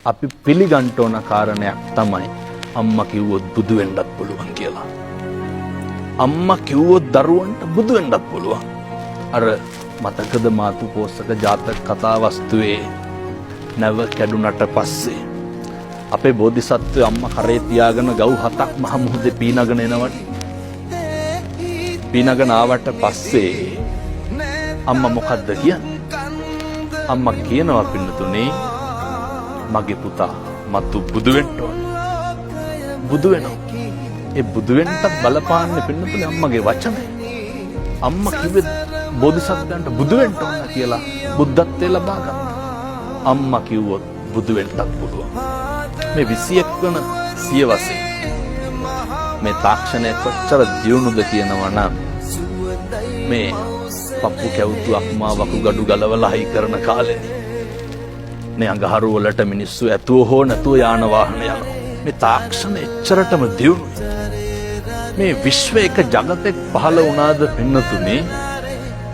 අපි පිළිගන්න ඕන කාරණයක් තමයි අම්මා කිව්වොත් බුදු වෙන්නත් පුළුවන් කියලා. අම්මා කිව්වොත් දරුවන්ට බුදු වෙන්නත් පුළුවන්. අර මතකද මාතු පෝසක ජාතක කතා වස්තුවේ නැව කැඩුනට පස්සේ අපේ බෝධිසත්වය අම්මා කරේ තියාගෙන ගව් 7ක් මහ මුහුදේ පීනගෙන එනවට. පීනගෙන ආවට පස්සේ අම්මා මොකද්ද කියන්නේ? අම්මා කියනවා පින්නතුනේ මගේ පුතා මතු බුදු වෙන්න ඕන. බුදු වෙනවා. ඒ බුදු වෙන්නත් බලපාන්නේ පින්නතුනේ අම්මගේ වචනේ. අම්මා කිව්වේ බෝධිසත්වයන්ට බුදු වෙන්න ඕන කියලා බුද්ධත්වයේ ලබා ගන්න. අම්මා කිව්වොත් බුදු වෙන්නත් පුළුවන්. මේ 21 වන සියවසේ මේ තාක්ෂණය කොච්චර දියුණුද කියනවා නම් මේ පප්පු කැවුතු අක්මා වකුගඩු ගලවලා හයි කරන කාලෙදී මේ අඟහරු වලට මිනිස්සු ඇතුව හෝ නැතුව යාන වාහන යනවා. මේ තාක්ෂණ එච්චරටම දියුණුයි. මේ විශ්ව එක ජගතෙක් පහළ වුණාද පින්නතුනේ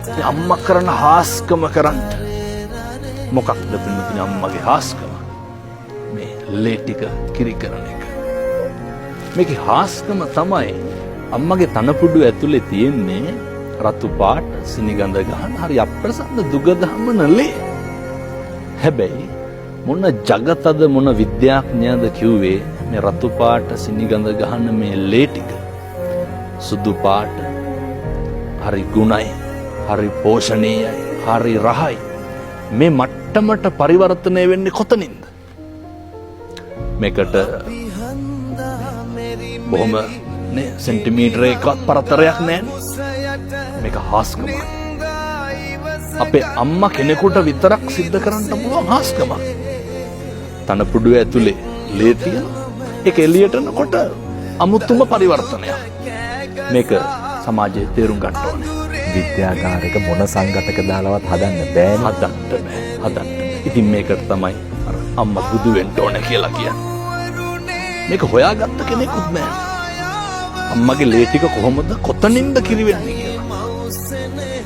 මේ අම්මා කරන හාස්කම කරන්න. මොකක්ද පින්නතුනේ අම්මගේ හාස්කම? මේ ලේ ටික කිරි කරන එක. මේකේ හාස්කම තමයි අම්මගේ තනපුඩු ඇතුලේ තියෙන්නේ රතු පාට සිනිගඳ ගහන හරි අප්‍රසන්න දුගදහමන ලේ. හැබැයි මොන జగතද මොන විද්‍යාඥයාද කිව්වේ මේ රතු පාට සිනිගඳ ගහන මේ ලේ ටික සුදු පාට හරි ගුණයි හරි පෝෂණීයයි හරි රහයි මේ මට්ටමට පරිවර්තනය වෙන්නේ කොතනින්ද? මේකට බොහොම නේ සෙන්ටිමීටර එකක් පරතරයක් නැහැ. මේක හාස්කමක්. අපේ අම්මා කෙනෙකුට විතරක් සිද්ධ කරන්න පුළුවන් හාස්කමක්. තනපුඩු ඇතුලේ ලේ තියෙනවා. ඒක එළියට එනකොට අමුතුම පරිවර්තනයක්. මේක සමාජයේ තේරුම් ගන්න ඕනේ. විද්‍යාගාරයක මොන සංගතක දාලවත් හදන්න බෑනේ. හදන්න. ඉතින් මේකට තමයි අර අම්මා බුදු වෙන්න ඕන කියලා කියන්නේ. මේක හොයාගත්ත කෙනෙකුත් නෑ. අම්මගේ ලේ ටික කොහොමද කොතනින්ද කිරි වෙන්නේ කියලා.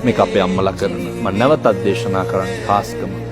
මේක අපේ අම්මලා කරන මම නැවතත් දේශනා කරන්නේ හාස්කම.